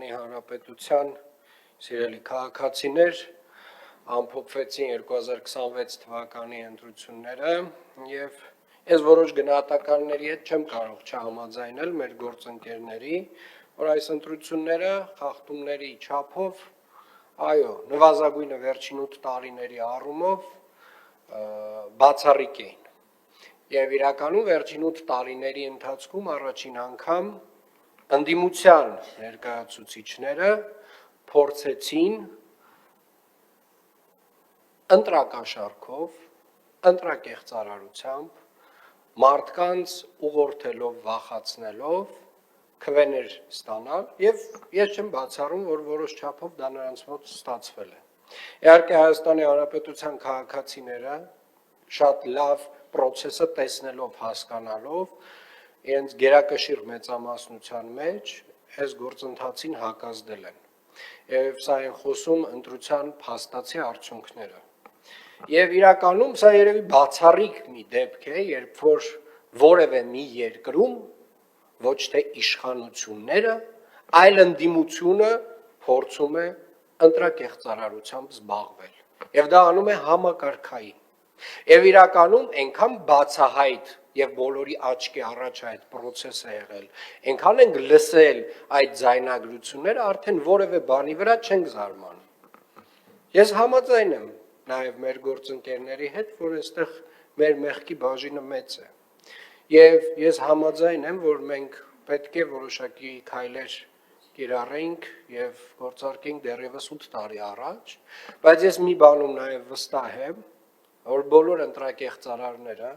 Հայաստանի Հանրապետության սիրելի քաղաքացիներ, ամփոփվեցին 2026 թվականի ընտրությունները եւ ես որոշ գնահատականների հետ չեմ կարող չհամաձայնել մեր գործընկերների, որ այս ընտրությունները խախտումների չափով, այո, նվազագույնը վերջին 8 տարիների առումով բացառիկ էին։ Եվ իրականում վերջին 8 տարիների ընթացքում առաջին անգամ ընդդիմության ներկայացուցիչները փորձեցին ընտրակաշառքով, ընտրակեղծարարությամբ, մարդկանց ուղղորդելով, վախացնելով քվեներ ստանալ եւ ես չեմ բացառում, որ որոշ չափով դա նրանց մոտ ստացվել է։ Իհարկե Հայաստանի Հանրապետության քաղաքացիները շատ լավ process-ը տեսնելով, հասկանալով, իրենց գերակշիռ մեծամասնության մեջ այս գործընթացին հակազդել են։ Եվ սա են խոսում ընտրության փաստացի արդյունքները։ Եվ իրականում սա երևի բացառիկ մի դեպք է, երբ որ որևէ մի երկրում ոչ թե իշխանությունները, այլ ընդդիմությունը փորձում է ընտրակեղծարարությամբ զբաղվել։ Եվ դա անում է համակարգային։ Եվ իրականում այնքան բացահայտ եւ բոլորի աչքի առաջ այդ process-ը եղել, այնքան ենք լսել այդ ձայնագրությունները, արդեն որևէ բանի վրա չենք զարմանում։ Ես համաձայն եմ նաեւ մեր գործընկերների հետ, որ այստեղ մեր մեղքի բաժինը մեծ է։ Եվ ես համաձայն եմ, որ մենք պետք է որոշակի քայլեր կիրառենք եւ գործարկենք դեռևս 8 տարի առաջ, բայց ես մի բանում նաեւ վստահ եմ, որ բոլոր ընտրակեղծարարները,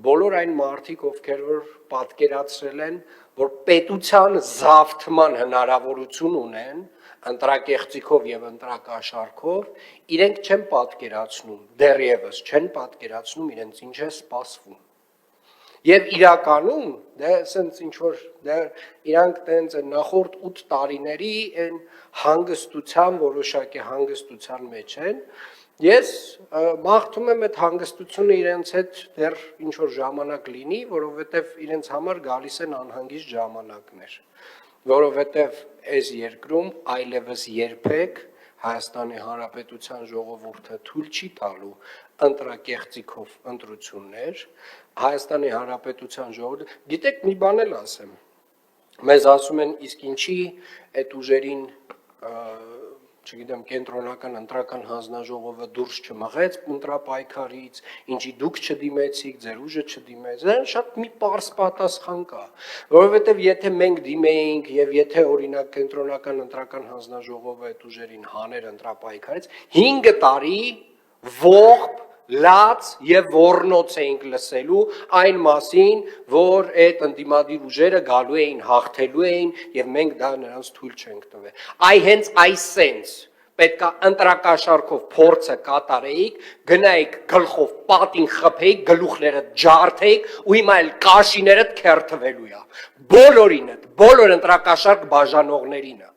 բոլոր այն մարդիկ, ովքեր որ պատկերացրել են, որ պետության զավթման հնարավորություն ունեն ընտրակեղծիքով եւ ընտրակաշառքով, իրենք չեն պատկերացնում, դեռևս չեն պատկերացնում իրենց ինչ է սպասվում։ Եվ իրականում, դա ասենց ինչ որ իրանք տենց նախորդ 8 տարիների այն հանգստության, որոշակի հանգստության մեջ են, ես մաղթում եմ այդ հանգստությունը իրենց հետ դեռ ինչ որ ժամանակ լինի, որովհետև իրենց համար գալիս են անհանգիստ ժամանակներ, որովհետև այս երկրում այլևս երբեք Հայաստանի Հանրապետության ժողովուրդը թույլ չի տալու ընտրակեղծիքով ընտրություններ, Հայաստանի Հանրապետության ժողովուրդը, գիտեք մի բան էլ ասեմ, մեզ ասում են իսկ ինչի այդ ուժերին չգիտեմ, կենտրոնական ընտրական հանձնաժողովը դուրս չմղեց ընտրապայքարից, ինչի դուք չդիմեցիք, ձեր ուժը չդիմեց, դա շատ մի պարզ պատասխան կա, որովհետև եթե մենք դիմեինք եւ եթե օրինակ կենտրոնական ընտրական հանձնաժողովը այդ ուժերին հաներ ընտրապայքարից, 5 տարի ողբ լաց եւ ոռնոց էինք լսելու այն մասին, որ այդ ընդդիմադիր ուժերը գալու էին, հաղթելու էին եւ մենք դա նրանց թույլ չենք տվել։ Այ հենց այս sense պետքա ընտրակաշառքով փորձը կատարեիք, գնայիք գլխով պատին խփեիք, գլուխները ջարդեիք ու հիմա էլ կաշիները քերթվելու է։ Բոլորինը, բոլոր ընտրակաշառք բաժանողներինը։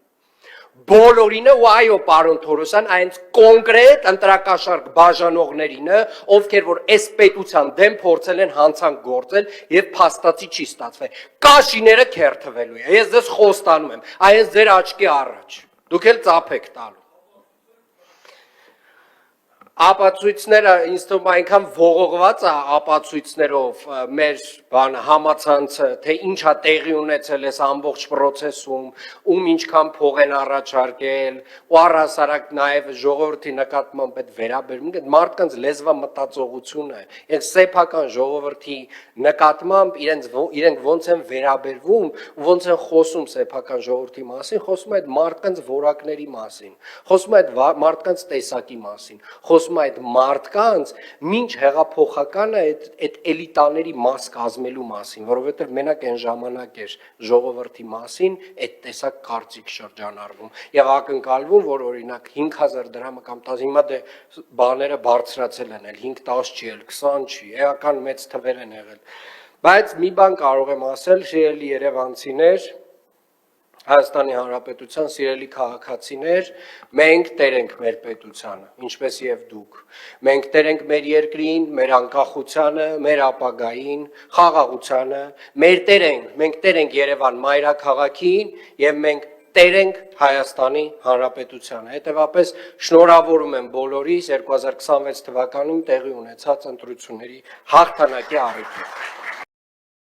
Բոլորինը ու այո պարոն Թորոսյան այնց կոնկրետ ընտրակաշառք բաժանողներինը, ովքեր որ այս պետության դեմ փորձել են հանցանք գործել եւ փաստացի չի ստացվել։ Կաշիները քերթվելու է։ Ես ձեզ խոստանում եմ, այս ձեր աչքի առաջ։ Դուք էլ ծափեք տալու։ Ապացույցները ինձ թվում այնքան ողողված է ապացույցներով մեր բան համացանցը, թե ինչա տեղի ունեցել այս ամբողջ process-ում, ում ինչքան փող են առաջարկել, ու առհասարակ նաև ժողովրդի նկատմամբ այդ վերաբերմունքը, մարդկանց լեզվա մտածողությունը, այս սեփական ժողովրդի նկատմամբ իրենք ոնց են վերաբերվում, ոնց են խոսում սեփական ժողովրդի մասին, խոսում այդ մարդկանց որակների մասին, խոսում այդ մարդկանց տեսակի մասին, խոսում այդ մարդկանց մինչ հեղափոխականը այդ էլիտաների մաս կազմելու մասին, որովհետև մենակ այն ժամանակ էր ժողովրդի մասին այդ տեսակ կարծիք շրջանառվում եւ ակնկալվում, որ օրինակ 5000 դրամը կամ 10 հիմա դե բաները բարձրացել են, 5-10 չի, 20 չի, էական մեծ թվեր են եղել, բայց մի բան կարող եմ ասել, սիրելի երևանցիներ, Հայաստանի Հանրապետության սիրելի քաղաքացիներ, մենք տեր ենք մեր պետությանը, ինչպես եւ դուք։ Մենք տեր ենք մեր երկրին, մեր անկախությանը, մեր ապագային, խաղաղությանը, մենք տեր ենք Երևան մայրաքաղաքին եւ մենք տերենք Հայաստանի Հանրապետությանը։ Հետևաբար շնորհավորում եմ բոլորիս 2026 թվականում տեղի ունեցած ընտրությունների հաղթանակի առիթով։